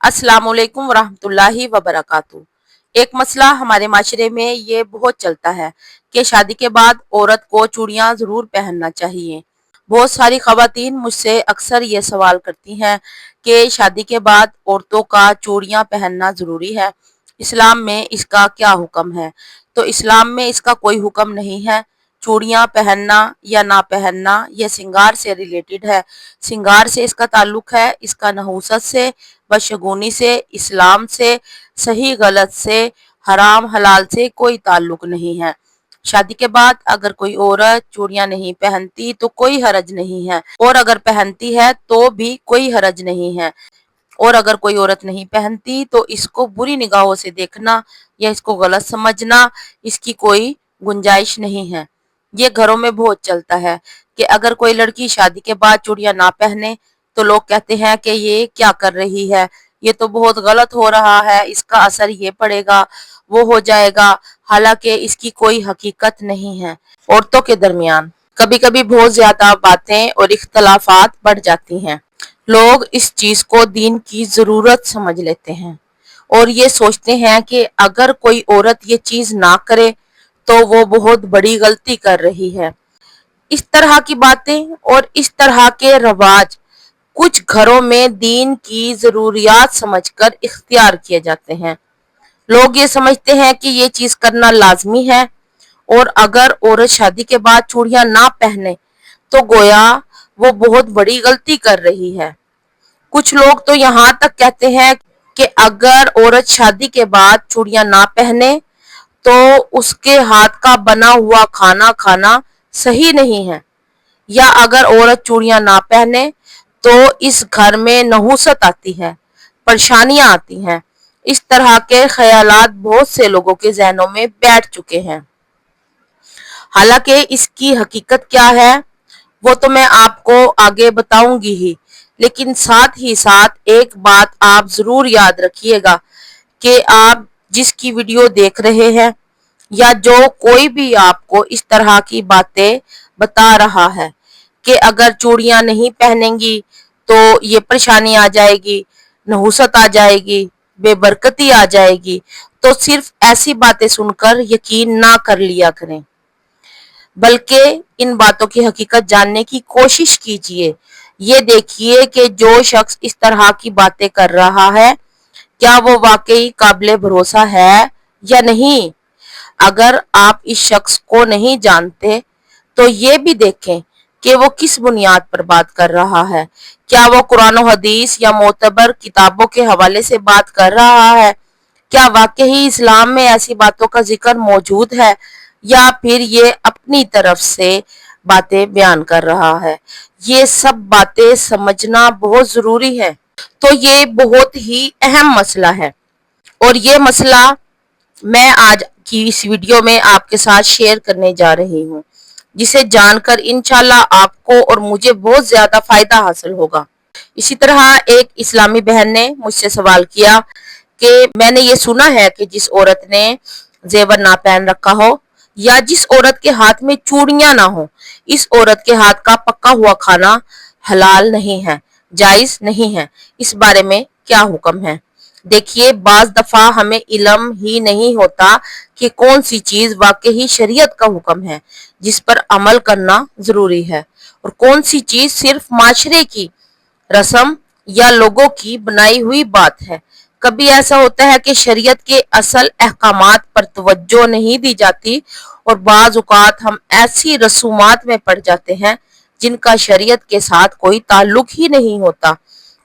अस्सलाम वालेकुम वरहमतुल्लाहि वबरकातुहू। एक मसला हमारे माशरे में ये बहुत चलता है कि शादी के बाद औरत को चूड़ियां ज़रूर पहनना चाहिए। बहुत सारी ख़वातीन मुझसे अक्सर ये सवाल करती हैं कि शादी के बाद औरतों का चूड़ियां पहनना ज़रूरी है, इस्लाम में इसका क्या हुक्म है? तो इस्लाम में इसका कोई हुक्म नहीं है। चूड़ियां पहनना या ना पहनना यह सिंगार से रिलेटेड है, सिंगार से इसका ताल्लुक है, इसका नहूसत से, बशगुनी से, इस्लाम से, सही गलत से, हराम हलाल से कोई ताल्लुक नहीं है। शादी के बाद अगर कोई औरत चूड़ियां नहीं पहनती तो कोई हरज नहीं है, और अगर पहनती है तो भी कोई हरज नहीं है। और अगर कोई औरत नहीं पहनती तो इसको बुरी निगाहों से देखना या इसको गलत समझना, इसकी कोई गुंजाइश नहीं है। ये घरों में बहुत चलता है कि अगर कोई लड़की शादी के बाद चूड़ियां ना पहने तो लोग कहते हैं कि ये क्या कर रही है, ये तो बहुत गलत हो रहा है, इसका असर ये पड़ेगा, वो हो जाएगा। हालांकि इसकी कोई हकीकत नहीं है। औरतों के दरमियान कभी कभी बहुत ज्यादा बातें और इख्तलाफात बढ़ जाती हैं। लोग इस चीज को दीन की जरूरत समझ लेते हैं और ये सोचते हैं कि अगर कोई औरत ये चीज ना करे तो वो बहुत बड़ी गलती कर रही है। इस तरह की बातें और इस तरह के रवाज कुछ घरों में दीन की जरूरियात समझकर इख्तियार किए जाते हैं। लोग ये समझते हैं कि ये चीज करना लाजमी है, और अगर औरत शादी के बाद चूड़ियां ना पहने तो गोया वो बहुत बड़ी गलती कर रही है। कुछ लोग तो यहाँ तक कहते हैं कि अगर औरत शादी के बाद चूड़ियां ना पहने तो उसके हाथ का बना हुआ खाना खाना सही नहीं है, या अगर औरत चूड़ियां ना पहने तो इस घर में नहुसत आती है, परेशानियां आती हैं। इस तरह के ख्यालात बहुत से लोगों के जहनों में बैठ चुके हैं। हालांकि इसकी हकीकत क्या है वो तो मैं आपको आगे बताऊंगी ही, लेकिन साथ ही साथ एक बात आप जरूर याद रखिएगा कि आप जिसकी वीडियो देख रहे हैं या जो कोई भी आपको इस तरह की बातें बता रहा है कि अगर चूड़ियां नहीं पहनेंगी तो ये परेशानी आ जाएगी, नहुसत आ जाएगी, बेबरकती आ जाएगी, तो सिर्फ ऐसी बातें सुनकर यकीन ना कर लिया करें, बल्कि इन बातों की हकीकत जानने की कोशिश कीजिए। ये देखिए कि जो शख्स इस तरह की बातें कर रहा है क्या वो वाकई काबिल भरोसा है या नहीं। अगर आप इस शख्स को नहीं जानते तो ये भी देखें कि वो किस बुनियाद पर बात कर रहा है। क्या वो कुरान और हदीस या मोतबर किताबों के हवाले से बात कर रहा है? क्या वाकई इस्लाम में ऐसी बातों का जिक्र मौजूद है, या फिर ये अपनी तरफ से बातें बयान कर रहा है? ये सब बातें समझना बहुत जरूरी है। तो ये बहुत ही अहम मसला है, और ये मसला मैं आज की इस वीडियो में आपके साथ शेयर करने जा रही हूँ, जिसे जानकर इंशाल्लाह आपको और मुझे बहुत ज्यादा फायदा हासिल होगा। इसी तरह एक इस्लामी बहन ने मुझसे सवाल किया कि मैंने ये सुना है कि जिस औरत ने जेवर ना पहन रखा हो या जिस औरत के हाथ में चूड़ियां ना हो, इस औरत के हाथ का पका हुआ खाना हलाल नहीं है, जायज नहीं है। इस बारे में क्या हुक्म है? देखिए, बाज दफा हमें इल्म ही नहीं होता कि कौन सी चीज वाकई शरीयत का हुक्म है जिस पर अमल करना जरूरी है, और कौन सी चीज सिर्फ माशरे की रस्म या लोगों की बनाई हुई बात है। कभी ऐसा होता है कि शरीयत के असल अहकामात पर तवज्जो नहीं दी जाती, और बाज औकात हम ऐसी रसूमात में पड़ जाते हैं जिनका शरीयत के साथ कोई ताल्लुक ही नहीं होता।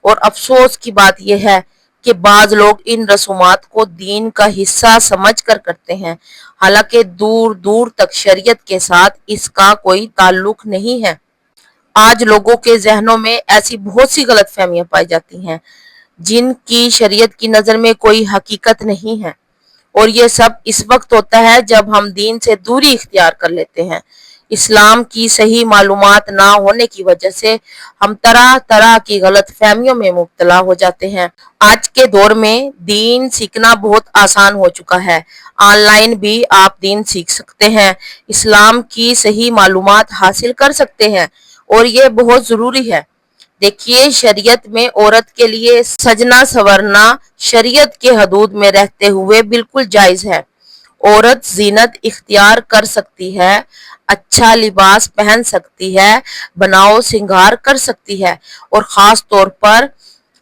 और अफसोस की बात यह है कि बाज लोग इन रसूमात को दीन का हिस्सा समझ कर करते हैं, हालांकि दूर दूर तक शरीयत के साथ इसका कोई ताल्लुक नहीं है। आज लोगों के जहनों में ऐसी बहुत सी गलत फहमियां पाई जाती हैं जिनकी शरीयत की नजर में कोई हकीकत नहीं है, और ये सब इस वक्त होता है जब हम दीन से दूरी इख्तियार कर लेते हैं। इस्लाम की सही मालूमात ना होने की वजह से हम तरह तरह की गलत फहमियों में मुब्तला हो जाते हैं। आज के दौर में दीन सीखना बहुत आसान हो चुका है, ऑनलाइन भी आप दीन सीख सकते हैं, इस्लाम की सही मालूमात हासिल कर सकते हैं, और ये बहुत जरूरी है। देखिए, शरीयत में औरत के लिए सजना संवरना शरीयत के हदूद में रहते हुए बिल्कुल जायज है। औरत जीनत इख्तियार कर सकती है, अच्छा लिबास पहन सकती है, बनाओ श्रृंगार कर सकती है, और खास तौर पर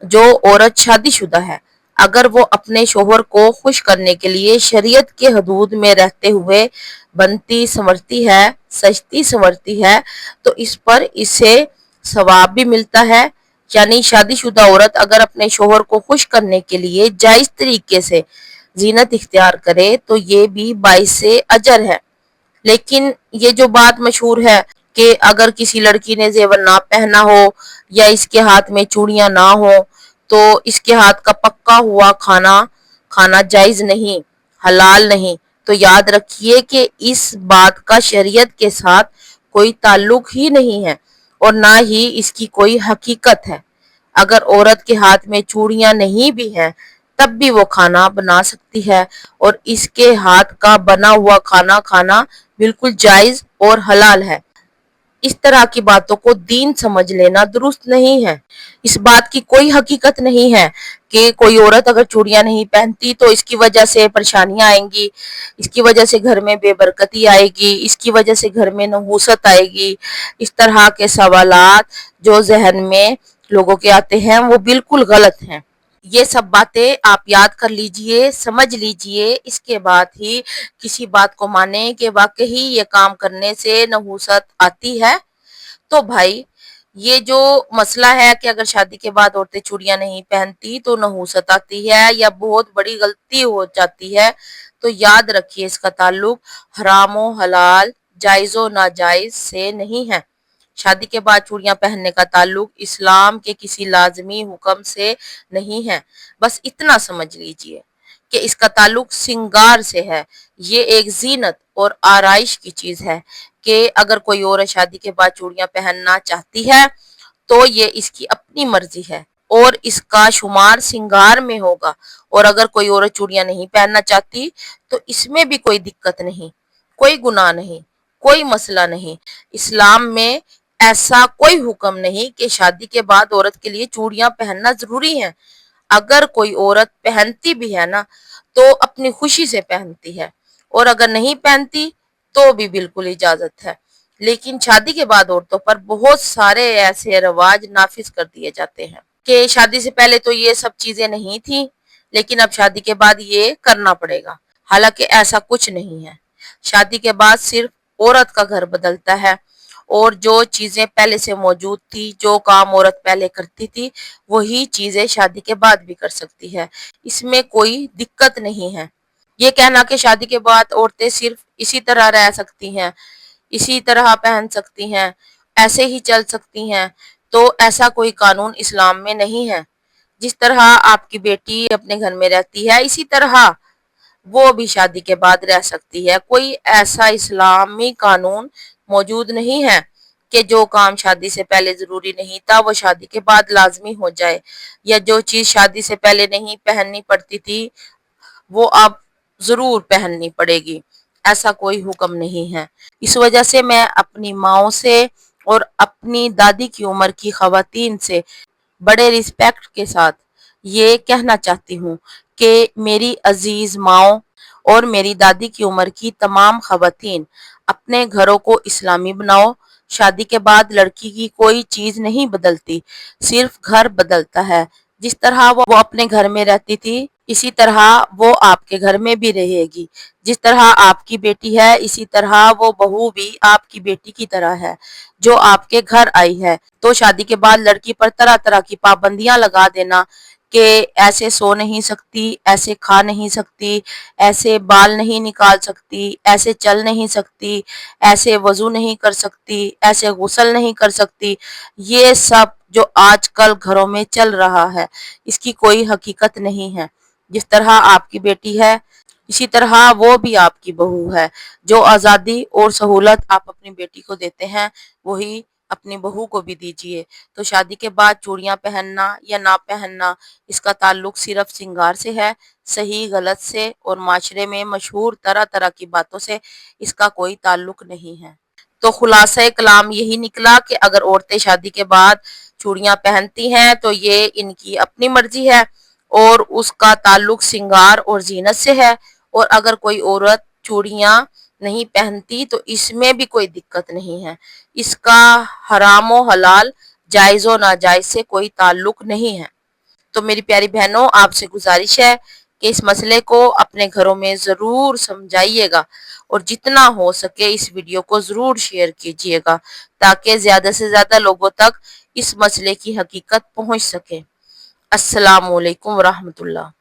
जो औरत शादीशुदा है, अगर वो अपने शोहर को खुश करने के लिए शरीयत के हदूद में रहते हुए बनती संवरती है, सजती संवरती है, तो इस पर इसे सवाब भी मिलता है। यानी शादीशुदा औरत अगर अपने शोहर को खुश करने के लिए जायज तरीके से जीनत इख्तियार करे तो ये भी बाइस अजर है। लेकिन ये जो बात मशहूर है कि अगर किसी लड़की ने जेवर ना पहना हो या इसके हाथ में चूड़ियां ना हो तो इसके हाथ का पक्का हुआ खाना खाना जायज नहीं, हलाल नहीं। तो याद रखिए कि इस बात का शरीयत के साथ कोई ताल्लुक ही नहीं है और ना ही इसकी कोई हकीकत है। अगर औरत के हाथ में चूड़ियां नहीं भी हैं तब भी वो खाना बना सकती है और इसके हाथ का बना हुआ खाना खाना बिल्कुल जायज और हलाल है। इस तरह की बातों को दीन समझ लेना दुरुस्त नहीं है। इस बात की कोई हकीकत नहीं है कि कोई औरत अगर चूड़ियां नहीं पहनती तो इसकी वजह से परेशानियां आएंगी, इसकी वजह से घर में बेबरकती आएगी, इसकी वजह से घर में नहूसत आएगी। इस तरह के सवालात जो जहन में लोगों के आते हैं वो बिल्कुल गलत हैं। ये सब बातें आप याद कर लीजिए, समझ लीजिए, इसके बाद ही किसी बात को माने कि वाकई ये काम करने से नहूसत आती है। तो भाई ये जो मसला है कि अगर शादी के बाद औरतें चूड़ियां नहीं पहनती तो नहूसत आती है या बहुत बड़ी गलती हो जाती है, तो याद रखिए इसका ताल्लुक हरामो हलाल, जायजो नाजायज से नहीं है। शादी के बाद चूड़ियां पहनने का ताल्लुक इस्लाम के किसी लाजमी हुक्म से नहीं है। बस इतना समझ लीजिए कि इसका ताल्लुक सिंगार से है। ये एक जीनत और आराइश की चीज है कि अगर कोई औरत शादी के बाद चूड़ियां पहनना चाहती है तो ये इसकी अपनी मर्जी है और इसका शुमार सिंगार में होगा। और अगर कोई औरत चूड़ियां नहीं पहनना चाहती तो इसमें भी कोई दिक्कत नहीं, कोई गुनाह नहीं, कोई मसला नहीं। इस्लाम में ऐसा कोई हुक्म नहीं कि शादी के बाद औरत के लिए चूड़ियां पहनना जरूरी है। अगर कोई औरत पहनती भी है ना तो अपनी खुशी से पहनती है, और अगर नहीं पहनती तो भी बिल्कुल इजाजत है। लेकिन शादी के बाद औरतों पर बहुत सारे ऐसे रिवाज नाफिज कर दिए जाते हैं कि शादी से पहले तो ये सब चीजें नहीं थी लेकिन अब शादी के बाद ये करना पड़ेगा। हालांकि ऐसा कुछ नहीं है। शादी के बाद सिर्फ औरत का घर बदलता है और जो चीजें पहले से मौजूद थी, जो काम औरत पहले करती थी, वही चीजें शादी के बाद भी कर सकती है। इसमें कोई दिक्कत नहीं है। ये कहना कि शादी के बाद औरतें सिर्फ इसी तरह रह सकती हैं, इसी तरह पहन सकती हैं, ऐसे ही चल सकती हैं, तो ऐसा कोई कानून इस्लाम में नहीं है। जिस तरह आपकी बेटी अपने घर में रहती है इसी तरह वो भी शादी के बाद रह सकती है। कोई ऐसा इस्लामी कानून मौजूद नहीं है कि जो काम शादी से पहले जरूरी नहीं था वो शादी के बाद लाजमी हो जाए, या जो चीज शादी से पहले नहीं पहननी पड़ती थी वो अब जरूर पहननी पड़ेगी। ऐसा कोई हुक्म नहीं है। इस वजह से मैं अपनी माओ से और अपनी दादी की उम्र की खवातीन से बड़े रिस्पेक्ट के साथ ये कहना चाहती हूँ कि मेरी अजीज माओ और मेरी दादी की उम्र की तमाम खवातीन अपने घरों को इस्लामी बनाओ। शादी के बाद लड़की की कोई चीज नहीं बदलती, सिर्फ घर बदलता है। जिस तरह वो अपने घर में रहती थी इसी तरह वो आपके घर में भी रहेगी। जिस तरह आपकी बेटी है इसी तरह वो बहू भी आपकी बेटी की तरह है जो आपके घर आई है। तो शादी के बाद लड़की पर तरह तरह की पाबंदियां लगा देना कि ऐसे सो नहीं सकती, ऐसे खा नहीं सकती, ऐसे बाल नहीं निकाल सकती, ऐसे चल नहीं सकती, ऐसे वजू नहीं कर सकती, ऐसे गुस्ल नहीं कर सकती, ये सब जो आजकल घरों में चल रहा है इसकी कोई हकीकत नहीं है। जिस तरह आपकी बेटी है इसी तरह वो भी आपकी बहू है। जो आजादी और सहूलत आप अपनी बेटी को देते हैं वही अपनी बहू को भी दीजिए। तो शादी के बाद चूड़ियां पहनना या ना पहनना इसका ताल्लुक सिर्फ सिंगार से है, सही गलत से और माशरे में मशहूर तरह तरह की बातों से इसका कोई ताल्लुक नहीं है। तो खुलासा कलाम यही निकला कि अगर औरतें शादी के बाद چوڑیاں پہنتی ہیں تو یہ ان کی اپنی مرضی ہے اور اس کا تعلق سنگار اور زینت سے ہے، اور اگر کوئی عورت چوڑیاں نہیں پہنتی تو اس میں بھی کوئی دقت نہیں ہے، اس کا حرام و حلال، جائز و ناجائز سے کوئی تعلق نہیں ہے۔ تو میری پیاری بہنوں، آپ سے گزارش ہے کہ اس مسئلے کو اپنے گھروں میں ضرور سمجھائیے گا اور جتنا ہو سکے اس ویڈیو کو ضرور شیئر کیجیے گا تاکہ زیادہ سے زیادہ لوگوں تک اس مسئلے کی حقیقت پہنچ سکے۔ السلام علیکم ورحمۃ اللہ۔